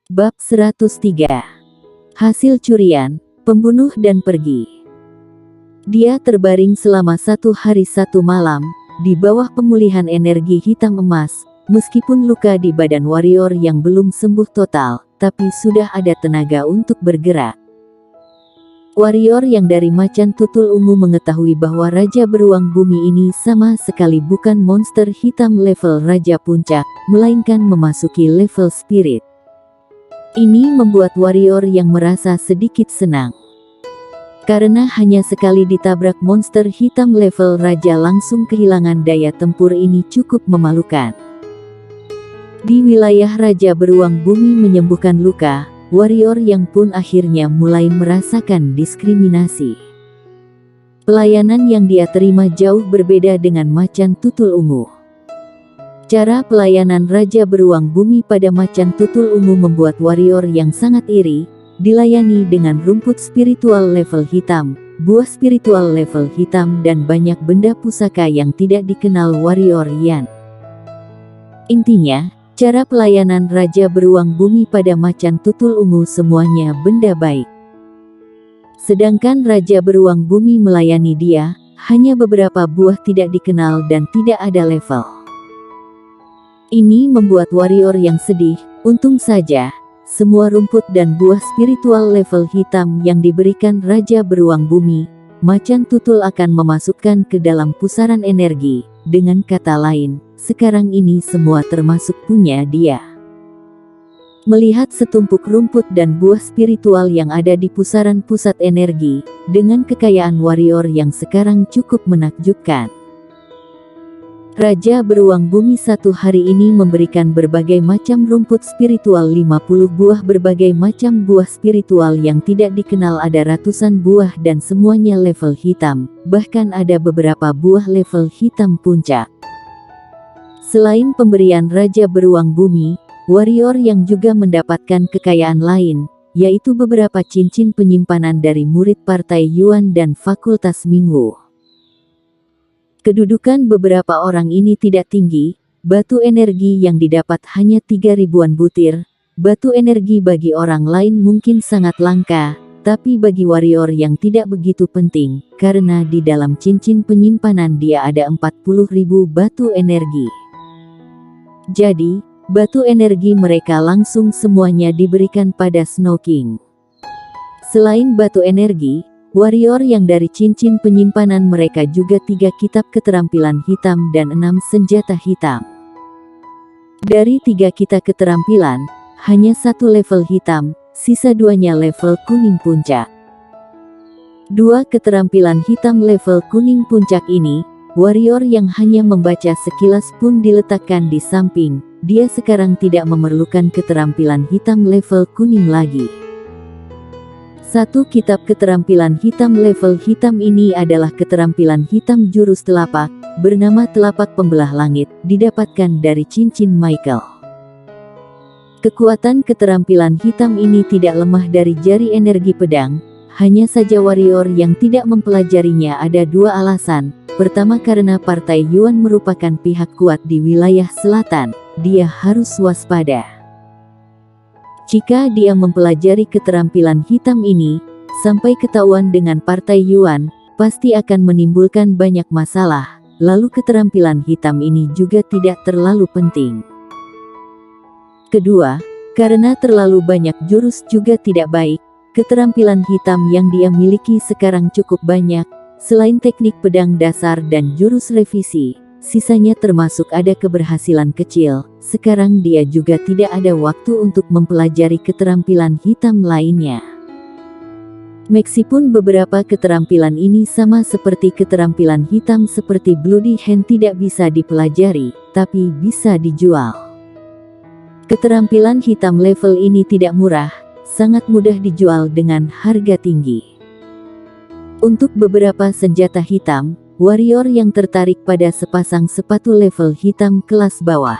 Bab 103. Hasil curian, pembunuh dan pergi. Dia terbaring selama 1 hari 1 malam, di bawah pemulihan energi hitam emas, meskipun luka di badan warrior yang belum sembuh total, tapi sudah ada tenaga untuk bergerak. Warrior yang dari macan tutul ungu mengetahui bahwa Raja Beruang Bumi ini sama sekali bukan monster hitam level Raja Puncak, melainkan memasuki level spirit. Ini membuat warrior yang merasa sedikit senang. Karena hanya sekali ditabrak monster hitam level raja langsung kehilangan daya tempur ini cukup memalukan. Di wilayah Raja Beruang Bumi menyembuhkan luka, warrior yang pun akhirnya mulai merasakan diskriminasi. Pelayanan yang dia terima jauh berbeda dengan macan tutul ungu. Cara pelayanan Raja Beruang Bumi pada macan tutul ungu membuat warrior yang sangat iri, dilayani dengan rumput spiritual level hitam, buah spiritual level hitam dan banyak benda pusaka yang tidak dikenal warrior Yan. Intinya, cara pelayanan Raja Beruang Bumi pada macan tutul ungu semuanya benda baik. Sedangkan Raja Beruang Bumi melayani dia, hanya beberapa buah tidak dikenal dan tidak ada level. Ini membuat warrior yang sedih. Untung saja, semua rumput dan buah spiritual level hitam yang diberikan Raja Beruang Bumi, macan tutul akan memasukkan ke dalam pusaran energi. Dengan kata lain, sekarang ini semua termasuk punya dia. Melihat setumpuk rumput dan buah spiritual yang ada di pusaran pusat energi, dengan kekayaan warrior yang sekarang cukup menakjubkan. Raja Beruang Bumi 1 hari ini memberikan berbagai macam rumput spiritual 50 buah berbagai macam buah spiritual yang tidak dikenal ada ratusan buah dan semuanya level hitam, bahkan ada beberapa buah level hitam puncak. Selain pemberian Raja Beruang Bumi, warrior yang juga mendapatkan kekayaan lain, yaitu beberapa cincin penyimpanan dari murid Partai Yuan dan Fakultas Minggu. Kedudukan beberapa orang ini tidak tinggi, batu energi yang didapat hanya 3.000-an butir, batu energi bagi orang lain mungkin sangat langka, tapi bagi warrior yang tidak begitu penting, karena di dalam cincin penyimpanan dia ada 40.000 batu energi. Jadi, batu energi mereka langsung semuanya diberikan pada Snow King. Selain batu energi, warrior yang dari cincin penyimpanan mereka juga 3 kitab keterampilan hitam dan 6 senjata hitam. Dari 3 kitab keterampilan, hanya 1 level hitam, sisa 2-nya level kuning puncak. 2 keterampilan hitam level kuning puncak ini, warrior yang hanya membaca sekilas pun diletakkan di samping, dia sekarang tidak memerlukan keterampilan hitam level kuning lagi. 1 kitab keterampilan hitam level hitam ini adalah keterampilan hitam jurus telapak, bernama telapak pembelah langit, didapatkan dari cincin Michael. Kekuatan keterampilan hitam ini tidak lemah dari jari energi pedang, hanya saja warrior yang tidak mempelajarinya ada 2 alasan. Pertama karena Partai Yuan merupakan pihak kuat di wilayah selatan, dia harus waspada. Jika dia mempelajari keterampilan hitam ini, sampai ketahuan dengan Partai Yuan, pasti akan menimbulkan banyak masalah, lalu keterampilan hitam ini juga tidak terlalu penting. Kedua, karena terlalu banyak jurus juga tidak baik, keterampilan hitam yang dia miliki sekarang cukup banyak, selain teknik pedang dasar dan jurus revisi, sisanya termasuk ada keberhasilan kecil. Sekarang dia juga tidak ada waktu untuk mempelajari keterampilan hitam lainnya. Meskipun beberapa keterampilan ini sama seperti keterampilan hitam seperti Bloody Hand tidak bisa dipelajari, tapi bisa dijual. Keterampilan hitam level ini tidak murah, sangat mudah dijual dengan harga tinggi. Untuk beberapa senjata hitam, warrior yang tertarik pada sepasang sepatu level hitam kelas bawah.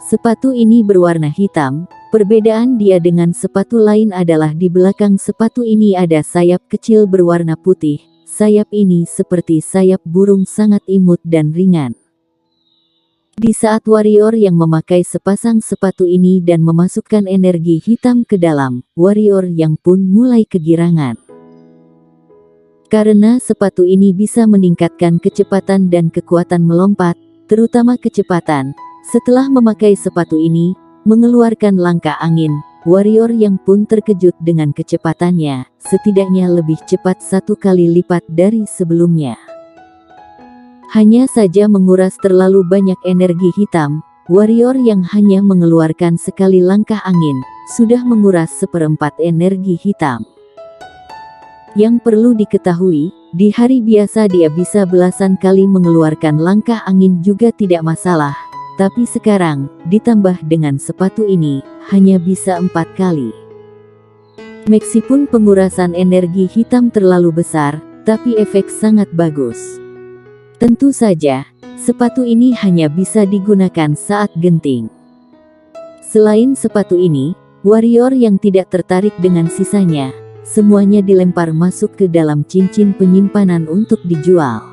Sepatu ini berwarna hitam, perbedaan dia dengan sepatu lain adalah di belakang sepatu ini ada sayap kecil berwarna putih, sayap ini seperti sayap burung sangat imut dan ringan. Di saat warrior yang memakai sepasang sepatu ini dan memasukkan energi hitam ke dalam, warrior yang pun mulai kegirangan. Karena sepatu ini bisa meningkatkan kecepatan dan kekuatan melompat, terutama kecepatan. Setelah memakai sepatu ini, mengeluarkan langkah angin, warrior yang pun terkejut dengan kecepatannya, setidaknya lebih cepat 1 kali lipat dari sebelumnya. Hanya saja menguras terlalu banyak energi hitam, warrior yang hanya mengeluarkan sekali langkah angin, sudah menguras 1/4 energi hitam. Yang perlu diketahui, di hari biasa dia bisa belasan kali mengeluarkan langkah angin juga tidak masalah, tapi sekarang, ditambah dengan sepatu ini, hanya bisa 4 kali. Meskipun pengurasan energi hitam terlalu besar, tapi efek sangat bagus. Tentu saja, sepatu ini hanya bisa digunakan saat genting. Selain sepatu ini, warrior yang tidak tertarik dengan sisanya, semuanya dilempar masuk ke dalam cincin penyimpanan untuk dijual.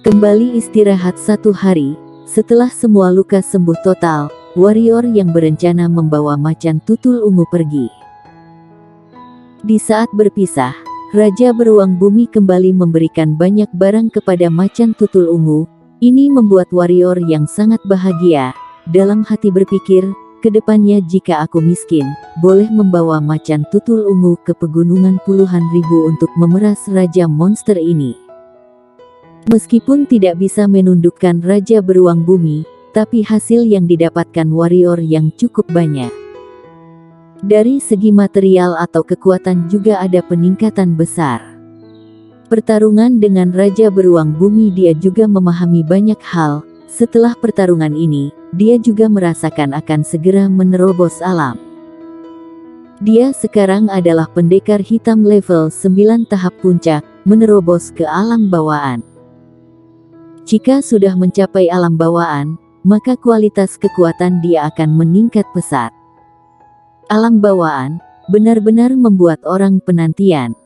Kembali istirahat 1 hari, setelah semua luka sembuh total, warrior yang berencana membawa macan tutul ungu pergi. Di saat berpisah, Raja Beruang Bumi kembali memberikan banyak barang kepada macan tutul ungu. Ini membuat warrior yang sangat bahagia. Dalam hati berpikir, kedepannya jika aku miskin, boleh membawa macan tutul ungu ke pegunungan puluhan ribu untuk memeras Raja Monster ini. Meskipun tidak bisa menundukkan Raja Beruang Bumi, tapi hasil yang didapatkan warrior yang cukup banyak. Dari segi material atau kekuatan juga ada peningkatan besar. Pertarungan dengan Raja Beruang Bumi dia juga memahami banyak hal. Setelah pertarungan ini, dia juga merasakan akan segera menerobos alam. Dia sekarang adalah pendekar hitam level 9 tahap puncak, menerobos ke alam bawaan. Jika sudah mencapai alam bawaan, maka kualitas kekuatan dia akan meningkat pesat. Alam bawaan, benar-benar membuat orang penantian.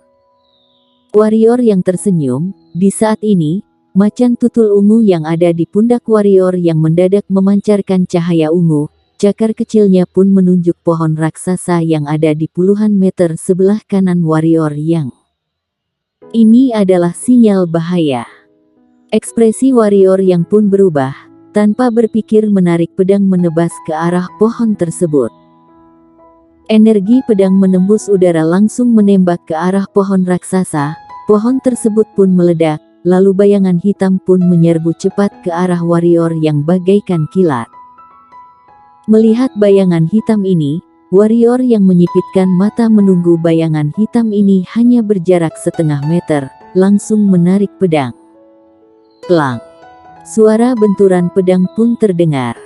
Warrior yang tersenyum, di saat ini, macan tutul ungu yang ada di pundak warrior yang mendadak memancarkan cahaya ungu, cakar kecilnya pun menunjuk pohon raksasa yang ada di puluhan meter sebelah kanan warrior yang. Ini adalah sinyal bahaya. Ekspresi warrior yang pun berubah, tanpa berpikir menarik pedang menebas ke arah pohon tersebut. Energi pedang menembus udara langsung menembak ke arah pohon raksasa, pohon tersebut pun meledak, lalu bayangan hitam pun menyerbu cepat ke arah warrior yang bagaikan kilat. Melihat bayangan hitam ini, warrior yang menyipitkan mata menunggu bayangan hitam ini hanya berjarak setengah meter, langsung menarik pedang. Klang! Suara benturan pedang pun terdengar.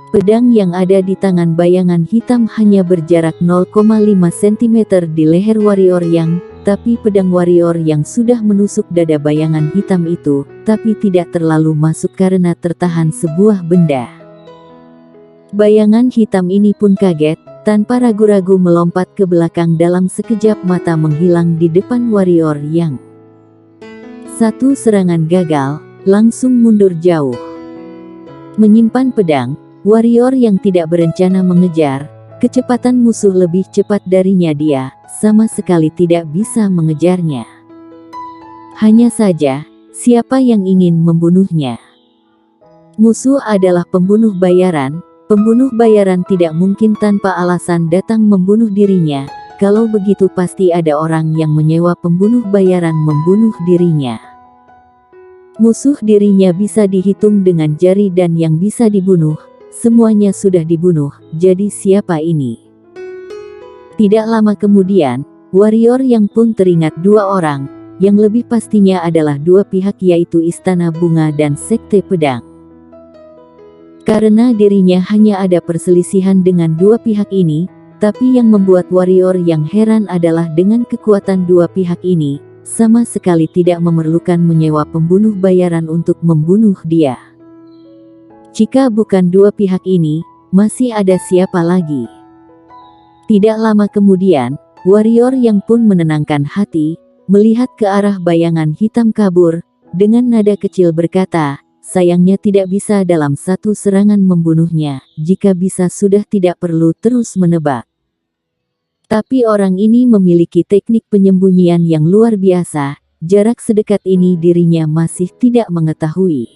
Pedang yang ada di tangan bayangan hitam hanya berjarak 0,5 cm di leher warrior yang, tapi pedang warrior yang sudah menusuk dada bayangan hitam itu, tapi tidak terlalu masuk karena tertahan sebuah benda. Bayangan hitam ini pun kaget, tanpa ragu-ragu melompat ke belakang dalam sekejap mata menghilang di depan warrior yang. Satu serangan gagal, langsung mundur jauh. Menyimpan pedang, warrior yang tidak berencana mengejar, kecepatan musuh lebih cepat darinya dia, sama sekali tidak bisa mengejarnya. Hanya saja, siapa yang ingin membunuhnya? Musuh adalah pembunuh bayaran tidak mungkin tanpa alasan datang membunuh dirinya, kalau begitu pasti ada orang yang menyewa pembunuh bayaran membunuh dirinya. Musuh dirinya bisa dihitung dengan jari dan yang bisa dibunuh, semuanya sudah dibunuh, jadi siapa ini? Tidak lama kemudian, warrior yang pun teringat 2 orang, yang lebih pastinya adalah 2 pihak yaitu Istana Bunga dan Sekte Pedang. Karena dirinya hanya ada perselisihan dengan 2 pihak ini, tapi yang membuat warrior yang heran adalah dengan kekuatan 2 pihak ini, sama sekali tidak memerlukan menyewa pembunuh bayaran untuk membunuh dia. Jika bukan 2 pihak ini, masih ada siapa lagi? Tidak lama kemudian, warrior yang pun menenangkan hati, melihat ke arah bayangan hitam kabur, dengan nada kecil berkata, sayangnya tidak bisa dalam satu serangan membunuhnya. Jika bisa sudah tidak perlu terus menebak. Tapi orang ini memiliki teknik penyembunyian yang luar biasa. Jarak sedekat ini dirinya masih tidak mengetahui.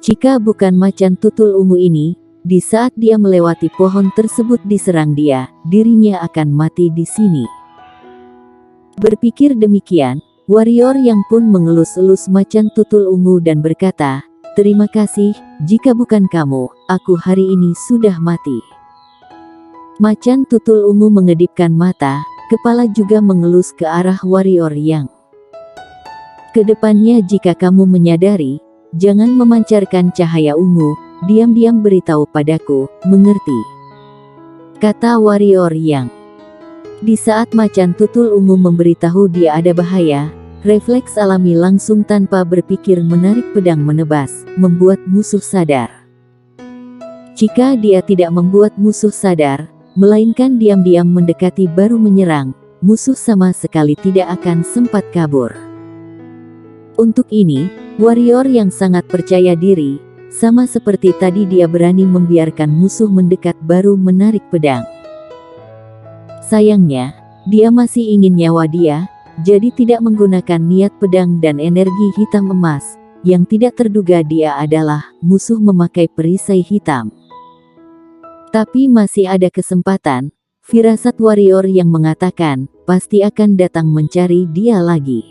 Jika bukan macan tutul ungu ini, di saat dia melewati pohon tersebut diserang dia, dirinya akan mati di sini. Berpikir demikian, warrior yang pun mengelus-elus macan tutul ungu dan berkata, "Terima kasih, jika bukan kamu, aku hari ini sudah mati." Macan tutul ungu mengedipkan mata, kepala juga mengelus ke arah warrior yang. "Kedepannya jika kamu menyadari, jangan memancarkan cahaya ungu, diam-diam beritahu padaku, mengerti?" kata warrior yang. Di saat macan tutul ungu memberitahu dia ada bahaya, refleks alami langsung tanpa berpikir menarik pedang menebas, membuat musuh sadar. Jika dia tidak membuat musuh sadar, melainkan diam-diam mendekati baru menyerang, musuh sama sekali tidak akan sempat kabur. Untuk ini, warrior yang sangat percaya diri, sama seperti tadi dia berani membiarkan musuh mendekat baru menarik pedang. Sayangnya, dia masih ingin nyawa dia, jadi tidak menggunakan niat pedang dan energi hitam emas. Yang tidak terduga dia adalah musuh memakai perisai hitam. Tapi masih ada kesempatan, firasat warrior yang mengatakan, pasti akan datang mencari dia lagi.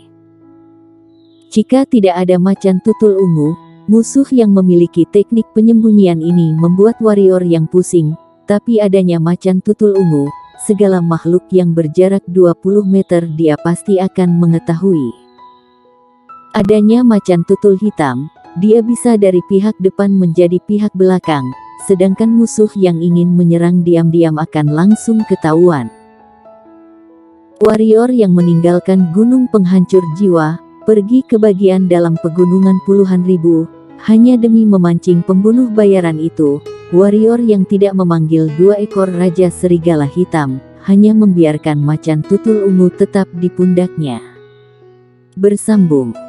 Jika tidak ada macan tutul ungu, musuh yang memiliki teknik penyembunyian ini membuat warrior yang pusing, tapi adanya macan tutul ungu, segala makhluk yang berjarak 20 meter dia pasti akan mengetahui. Adanya macan tutul hitam, dia bisa dari pihak depan menjadi pihak belakang, sedangkan musuh yang ingin menyerang diam-diam akan langsung ketahuan. Warrior yang meninggalkan gunung penghancur jiwa, pergi ke bagian dalam pegunungan puluhan ribu, hanya demi memancing pembunuh bayaran itu. Warrior yang tidak memanggil 2 ekor raja serigala hitam, hanya membiarkan macan tutul ungu tetap di pundaknya. Bersambung.